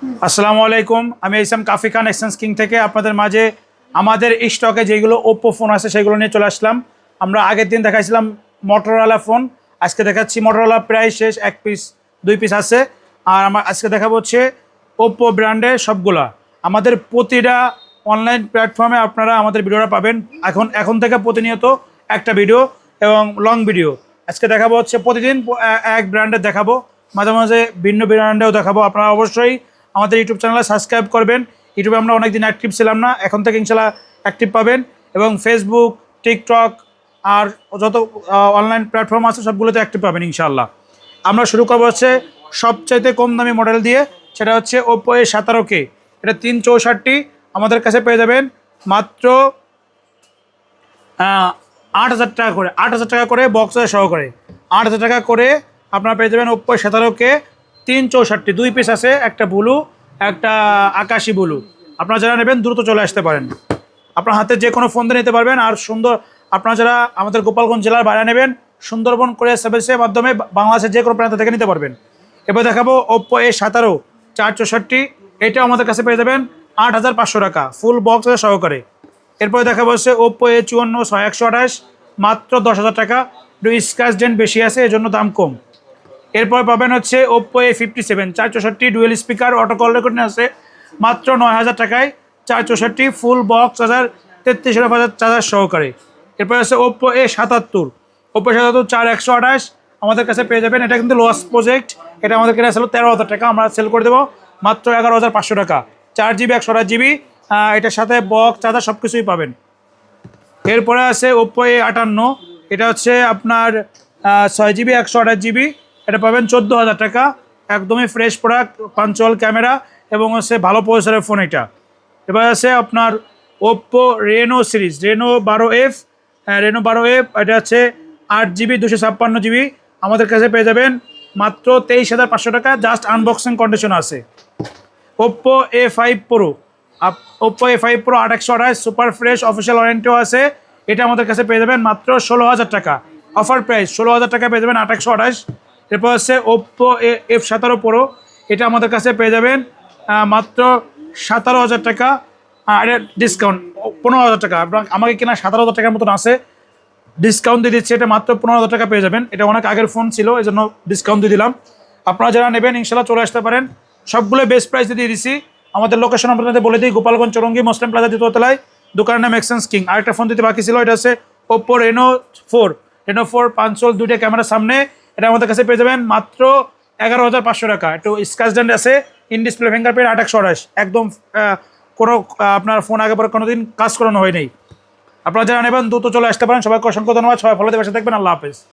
আসসালামু আলাইকুম, আমি ইসলাম কাফি খান এক্সচেঞ্জ কিং থেকে আপনাদের মাঝে আমাদের স্টকে যেগুলো ওপ্পো ফোন আছে সেগুলো নিয়ে চলে আসলাম। আমরা আগের দিন দেখাইছিলাম মোটরোলা ফোন, আজকে দেখাচ্ছি মোটরোলা প্রায় শেষ, এক পিস দুই পিস আছে। আর আমার আজকে দেখাবো হচ্ছে ওপ্পো ব্র্যান্ডের সবগুলা। আমাদের প্রতিটা অনলাইন প্ল্যাটফর্মে আপনারা আমাদের ভিডিওটা পাবেন। এখন থেকে প্রতিনিয়ত একটা ভিডিও এবং লং ভিডিও আজকে দেখাবো হচ্ছে প্রতিদিন এক ব্র্যান্ডের দেখাবো, মাঝে মাঝে ভিন্ন ব্র্যান্ডেও দেখাবো। আপনারা অবশ্যই আমাদের ইউটিউব চ্যানেলে সাবস্ক্রাইব করবেন। ইউটিউবে আমরা অনেকদিন অ্যাক্টিভ ছিলাম না, এখন থেকে ইনশাল্লাহ অ্যাক্টিভ পাবেন। এবং ফেসবুক, টিকটক আর যত অনলাইন প্ল্যাটফর্ম আছে সবগুলোতে অ্যাক্টিভ পাবেন ইনশাল্লাহ। আমরা শুরু করবো হচ্ছে সবচাইতে কম দামি মডেল দিয়ে, সেটা হচ্ছে ওপ্পো A17K। এটা 364 আমাদের কাছে পেয়ে যাবেন মাত্র 8,000 টাকা করে। 8,000 টাকা করে বক্স সহকারে 8,000 টাকা করে আপনারা পেয়ে যাবেন ওপ্পো A17K 364। দুই পিস আছে, একটা ব্লু একটা আকাশি ব্লু। আপনারা যারা নেবেন দ্রুত চলে আসতে পারেন। আপনার হাতে যে কোনো ফোন দিয়ে নিতে পারবেন। আর সুন্দর, আপনারা যারা আমাদের গোপালগঞ্জ জেলার বাইরে নেবেন, সুন্দরবন কোরিয়ার সার্ভিসের মাধ্যমে বাংলাদেশের যে কোনো প্রান্ত থেকে নিতে পারবেন। এবার দেখাবো ওপ্পো A17 464। এটাও আমাদের কাছে পেয়ে যাবেন 8,500 টাকা ফুল বক্স সহকারে। এরপরে দেখাবো হচ্ছে ওপ্পো A54 128 মাত্র 10,000 টাকা। একটু স্ক্র্যাচ ডেন্ট বেশি আছে, এজন্য দাম কম। এরপর পাবেন হচ্ছে Oppo A57 464 dual speaker auto call recording আছে, মাত্র 9,000 টাকায় 464 ফুল বক্স চার্জার 33,000 চার্জার সহকারে। এরপর আছে ওপ্পো A77। ওপ্পো A77 4128 আমাদের কাছে পেয়ে যাবেন। এটা কিন্তু লস প্রজেক্ট, এটা আমাদের কেনা ছিল 13,000 টাকা, আমরা সেল করে দেবো মাত্র 11,500 টাকা। 4GB 128GB, এটার সাথে বক্স চার্জার সব কিছুই পাবেন। এরপরে আছে ওপ্পো A58। এটা হচ্ছে আপনার 6GB 128GB, এটা পাবেন 14,000 টাকা। একদমই ফ্রেশ প্রোডাক্ট, পাঞ্চুয়াল ক্যামেরা এবং হচ্ছে ভালো প্রসেসরের ফোন এটা। এবার আছে আপনার Oppo Reno series, Reno 12F। Reno 12F এটা হচ্ছে 8GB 256GB, আমাদের কাছে পেয়ে যাবেন মাত্র 23,500 টাকা। জাস্ট আনবক্সিং কন্ডিশন আছে। Oppo A5 Pro, Oppo A5 Pro 8/128 super fresh official ওয়ারেন্টিও আছে। এটা আমাদের কাছে পেয়ে যাবেন মাত্র 16,000 টাকা। অফার প্রাইস 16,000 টাকা পেয়ে যাবেন 8/128। এরপর হচ্ছে ওপ্পো F17 Pro, এটা আমাদের কাছে পেয়ে যাবেন মাত্র 17,000 টাকা। আর ডিসকাউন্ট 15,000 টাকা। আমাকে কেনা 17,000 টাকার মতন আছে, ডিসকাউন্ট দিয়ে দিচ্ছে। এটা মাত্র 15,000 টাকা পেয়ে যাবেন। এটা অনেক আগের ফোন ছিল, এই জন্য ডিসকাউন্ট দিয়ে দিলাম। আপনারা যারা নেবেন ইনশাল্লাহ চলে আসতে পারেন। সবগুলো বেস্ট প্রাইসে দিয়ে দিছি। আমাদের লোকেশন আপনাদের বলে দিই, গোপালগঞ্জ চৌরঙ্গি মুসলিম প্লাজা দ্বিতীয়তলায়, দোকানের নাম এক্সচেঞ্জ কিং। আরেকটা ফোন দিতে বাকি ছিল, এটা হচ্ছে ওপ্পো রেনো 4। রেনো 4 পাঞ্চল দুইটা ক্যামেরার সামনে, এটা আমাদের কাছে পেয়ে যাবেন মাত্র 11,500 টাকা। একটু স্ক্র্যাচ ডেন্ট আছে, ইন ডিসপ্লে ফিঙ্গারপ্রিন্ট 8/128 একদম। কোনো আপনার ফোন আগে পরে কোনোদিন কাজ করানো হয়নি। আপনারা যারা নেবেন দ্রুত চলে আসতে পারেন। সবাইকে অসংখ্য ধন্যবাদ। সবাই ভালো থাকবেন, আল্লাহ হাফেজ।